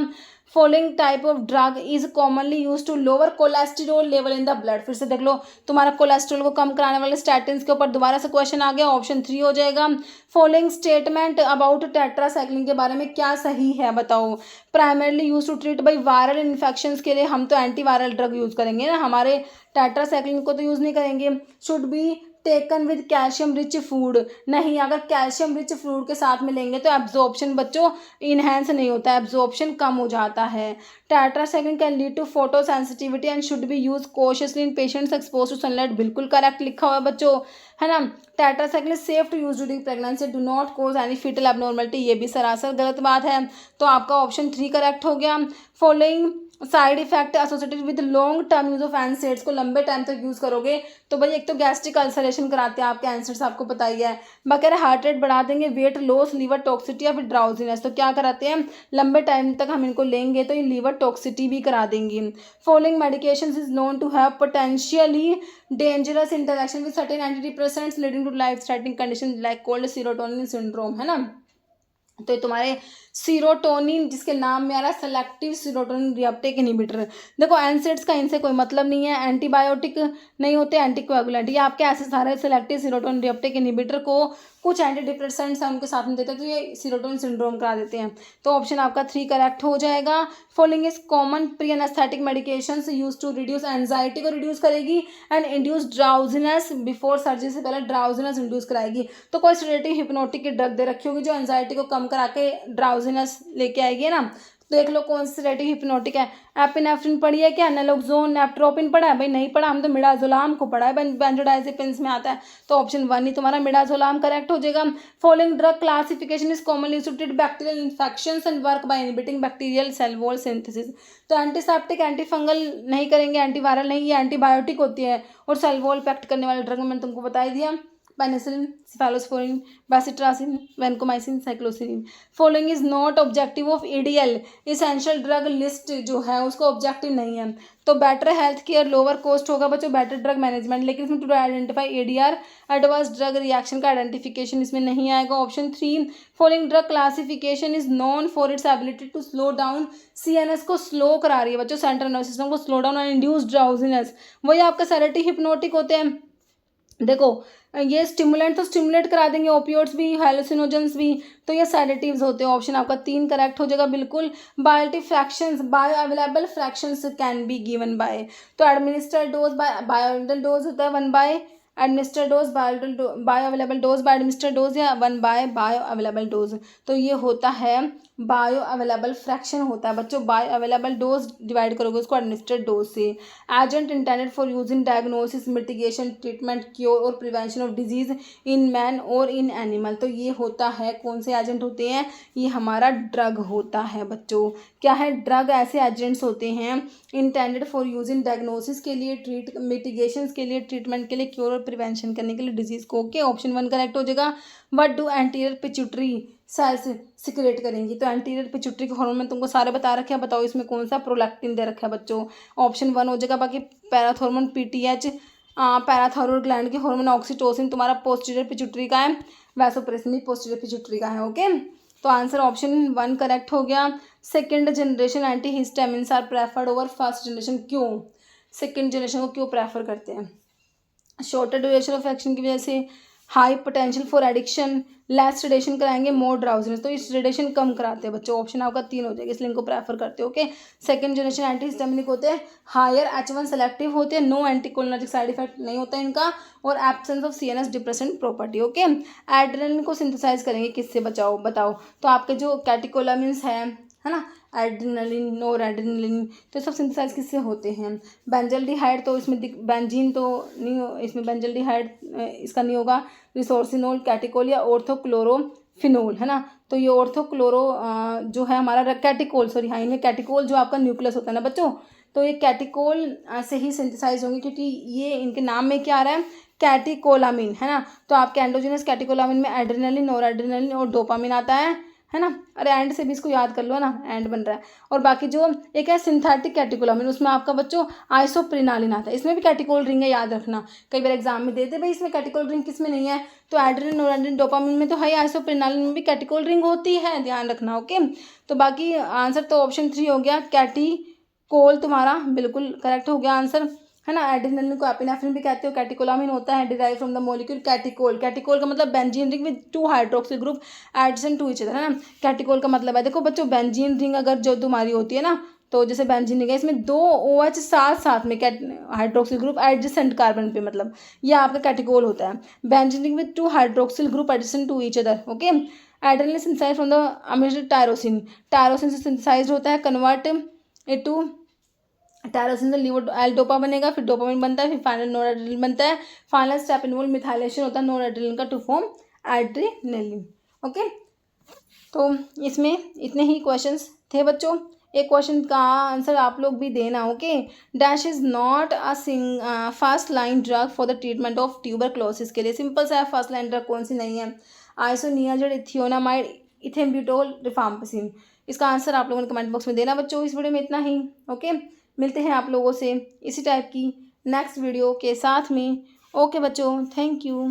Following type of drug is commonly use to lower cholesterol level in the blood. फिर से देख लो, तुम्हारा कोलेस्ट्रॉल को कम कराने वाले स्टैटिन्स के ऊपर दोबारा से क्वेश्चन आ गया, ऑप्शन 3 हो जाएगा। फॉलोइंग स्टेटमेंट अबाउट टेट्रासाइक्लिन के बारे में क्या सही है बताओ। Primarily use to treat by viral infections के लिए हम तो एंटीवायरल ड्रग यूज करेंगे ना, हमारे टेट्रासाइक्लिन को तो यूज नहीं करेंगे। Should be taken with calcium rich food, नहीं, अगर कैल्शियम रिच फूड के साथ में लेंगे तो एब्जॉर्प्शन बच्चों इनहेंस नहीं होता, एब्जॉर्प्शन कम हो जाता है। Tetracycline can lead to photosensitivity and should be use cautiously in patients expose to sunlight, बिल्कुल करेक्ट लिखा हुआ है बच्चों, है ना। Tetracycline safe to use during pregnancy, do not cause any foetal abnormality, ये भी सरासर गलत बात है, तो आपका ऑप्शन 3 करेक्ट हो गया। Following side effect associated with long term use of NSAIDs, को लंबे टाइम तक यूज करोगे तो भाई एक तो गैस्ट्रिक अल्सरेशन कराते हैं आपके एनसेड्स, आपको पता ही है, बकायदा हार्ट रेट बढ़ा देंगे, वेट लॉस, लीवर टॉक्सिटी या फिर ड्राउजीनेस, तो क्या कराते हैं, लंबे टाइम तक हम इनको लेंगे तो ये लीवर टॉक्सिटी भी करा देंगी। Following medications is known to have potentially dangerous interaction with certain antidepressants leading to life threatening condition like cold serotonin syndrome, है ना। तो तुम्हारे सीरोटोनिन जिसके नाम में आ रहा है सेलेक्टिव सीरोटोनिन रिएप्टेक इनहिबिटर, देखो एनसेड्स का इनसे कोई मतलब नहीं है, एंटीबायोटिक नहीं होते, एंटीकोएगुलेंट, ये आपके ऐसे सारे सेलेक्टिव सीरोटोनिन रिएप्टेक इनहिबिटर को कुछ एंटी डिप्रेसेंट्स हैं उनके साथ में देते हैं तो ये सीरोटोनिन सिंड्रोम करा देते हैं, तो ऑप्शन आपका 3 करेक्ट हो जाएगा। Following is common pre anaesthetic medications use to reduce anxiety को रिड्यूस करेगी and induce drowsiness, before surgery से पहले ड्राउजीनेस इंड्यूस कराएगी, तो कोई सेडेटिव हिप्नोटिक की ड्रग दे रखी होगी जो एंजाइटी को कम करा के ड्राउजीनेस लेके आएगी ना। देख लो कौन सी सेडेटिव हिप्नोटिक है, एपिनेफ्रिन पढ़ी है क्या, नैलोक्सोन, नेप्ट्रोपिन पढ़ा है, भाई नहीं पढ़ा, हम तो मिडाजोलाम को पढ़ा है, बेंजोडाइजेपिन्स में आता है, तो ऑप्शन 1 ही तुम्हारा मिडाजोलाम करेक्ट हो जाएगा। Following drug classification is commonly used to treat bacterial infections and work by inhibiting bacterial cell wall synthesis, तो एंटीसेप्टिक, एंटीफंगल नहीं करेंगे, एंटीवायरल नहीं, ये एंटीबायोटिक होती है, और सेल वॉल इफेक्ट करने वाले ड्रग मैंने तुमको बता ही दिया, penicillin, cephalosporin, bacitracin, vancomycin, cycloserine. Following is not objective of EDL, essential drug list जो है उसको ऑब्जेक्टिव नहीं है, तो better health care lower cost होगा बच्चों, बेटर ड्रग मैनेजमेंट, लेकिन इसमें to identify ADR adverse drug reaction का आइडेंटिफिकेशन इसमें नहीं आएगा, option 3। Following drug classification is known for its ability to slow down CNS को स्लो करा रही है बच्चों, सेंट्रल नर्वस सिस्टम को slow down and induce drowsiness, वही आपका सेडेटिव हिप्नोटिक होते हैं। देखो ये स्टिमुलेंट तो स्टिमुलेट करा देंगे, ओपियोइड्स भी, हेलुसिनोजेंस भी, तो ये सेडेटिव्स होते हैं, ऑप्शन आपका 3 करेक्ट हो जाएगा बिल्कुल। Biotic fractions, bioavailable fractions can be given by, तो एडमिनिस्टर्ड डोज बाय बायोइडल डोज होता है 1 by administered dose, bioavailable dose by administered dose, या 1 बाय बायो अवेलेबल डोज, तो ये होता है बायो अवेलेबल फ्रैक्शन होता है बच्चों, बायो अवेलेबल डोज डिवाइड करोगे उसको एडमिनिस्ट्रेड डोज से। Agent intended for use in diagnosis, mitigation, treatment, cure और prevention of disease in man और इन एनिमल। तो ये होता है, कौन से एजेंट होते हैं, ये हमारा ड्रग होता है बच्चों। क्या है, ड्रग ऐसे एजेंट्स होते हैं intended for use in diagnosis के लिए, मिटिगेशन के लिए, ट्रीटमेंट के लिए, क्योर और प्रिवेंशन करने के लिए डिजीज को। ओके, ऑप्शन 1 करेक्ट हो जाएगा। What do anterior pituitary cells secrete करेंगी, तो एंटीरियर पिट्यूटरी के हार्मोन में तुमको सारे बता रखे हैं, बताओ इसमें कौन सा, प्रोलैक्टिन दे रखा है बच्चों, ऑप्शन 1 हो जाएगा। बाकी पैराथॉर्मोन पीटीएच, पैराथायरॉइड ग्लैंड के हार्मोन ऑक्सीटोसिन तुम्हारा पोस्टीरियर पिट्यूटरी का है, वैसोप्रेसिन भी पोस्टीरियर पिट्यूटरी का है। ओके, तो आंसर ऑप्शन 1 करेक्ट हो गया। Second generation antihistamines are preferred over first generation, क्यों, सेकेंड जनरेशन को क्यों प्रेफर करते हैं, शॉर्टर ड्यूरेशन ऑफ एक्शन की वजह से, high potential for addiction, less sedation कराएंगे, मोर ड्राउजीनेस, तो इस रिडेशन कम कराते हैं बच्चों, ऑप्शन आपका 3 हो जाएगा, इसलिए इनको प्रेफर करते हो। ओके, सेकंड जनरेशन एंटीहिस्टामिनिक होते हैं, हायर H1 सेलेक्टिव होते हैं, नो एंटीकोलिनर्जिक साइड इफेक्ट नहीं होता है इनका, और absence of CNS depressant property. Okay, adrenaline को सिंथेसाइज करेंगे किससे, बताओ, तो आपके जो कैटिकोलामिन्स है ना, एड्रेनलिन, नोरएड्रेनलिन, तो सब सिंथेसाइज किससे होते हैं, बेंजल्डिहाइड, तो इसमें बेंजीन तो नहीं, इसमें बेंजल्डिहाइड इसका नहीं होगा, रिसोर्सिनोल, कैटिकोल या ऑर्थोक्लोरोफिनोल, है ना, तो ये ऑर्थोक्लोरो जो है हमारा कैटिकोल, सॉरी हाँ, इनमें कैटिकोल जो आपका न्यूक्लियस होता है ना बच्चों, तो ये कैटिकोल से ही सिंथेसाइज होंगे, क्योंकि ये इनके नाम में क्या आ रहा है, कैटिकोलामिन, है ना, तो आपके एंडोजिनस कैटिकोलामिन में एड्रेनलिन, नोरएड्रेनलिन और डोपामिन आता है ना, अरे एंड से भी इसको याद कर लो ना, एंड बन रहा है। और बाकी जो एक है सिंथेटिक कैटिकोलामिन, उसमें आपका बच्चों आइसोप्रिनालिन आता है, इसमें भी कैटिकोल रिंग है, याद रखना, कई बार एग्जाम में देते भाई इसमें कैटिकोल रिंग किस में नहीं है, तो एड्रेनलिन, नोरएड्रेनलिन, डोपामिन में तो है, आइसोप्रिनालिन में भी कैटिकोल रिंग होती है, ध्यान रखना। ओके, तो बाकी आंसर तो ऑप्शन 3 हो गया, कैटिकोल तुम्हारा बिल्कुल करेक्ट हो गया आंसर, है ना। एड्रेनलिन को एपिनेफ्रिन भी कहते हो, कैटिकोलामिन होता है derive from the molecule catechol, catechol का मतलब benzene ring with 2 hydroxyl group adjacent to each other, है ना, कैटिकोल का मतलब है, देखो बच्चों बेंजीन रिंग अगर जो तुम्हारी होती है ना, तो जैसे बेंजीन रिंग है, इसमें 2 OH साथ में हाइड्रोक्सिल ग्रुप एडजेसेंट कार्बन पे, मतलब ये आपका कैटिकोल होता है, benzene ring with 2 hydroxyl group adjacent to each other. Okay, adrenaline synthesize from the amino tyrosine, tyrosine से सिंथेसाइज होता है, कन्वर्ट इट टू टायरोसिन से लीवो एल डोपा बनेगा, फिर डोपामिन बनता है, फिर फाइनल नोरएड्रेनलिन बनता है, फाइनल स्टेप इन्वॉल्व मिथाइलेशन होता है नोरएड्रेनलिन का टू फॉर्म एड्रेनलिन। ओके, तो इसमें इतने ही क्वेश्चंस थे बच्चों, एक क्वेश्चन का आंसर आप लोग भी देना। Okay, dash is not a first line drug for the treatment of tuberculosis, के लिए सिंपल सा है, फर्स्ट लाइन ड्रग कौन सी नहीं है, आइसोनियाज़िड, इथियोनामाइड, इथेम्ब्यूटोल, रिफाम्पिसिन। इसका आंसर आप लोगों ने कमेंट बॉक्स में देना बच्चों। इस वीडियो में इतना ही। ओके, मिलते हैं आप लोगों से इसी टाइप की नेक्स्ट वीडियो के साथ में। ओके बच्चों, थैंक यू।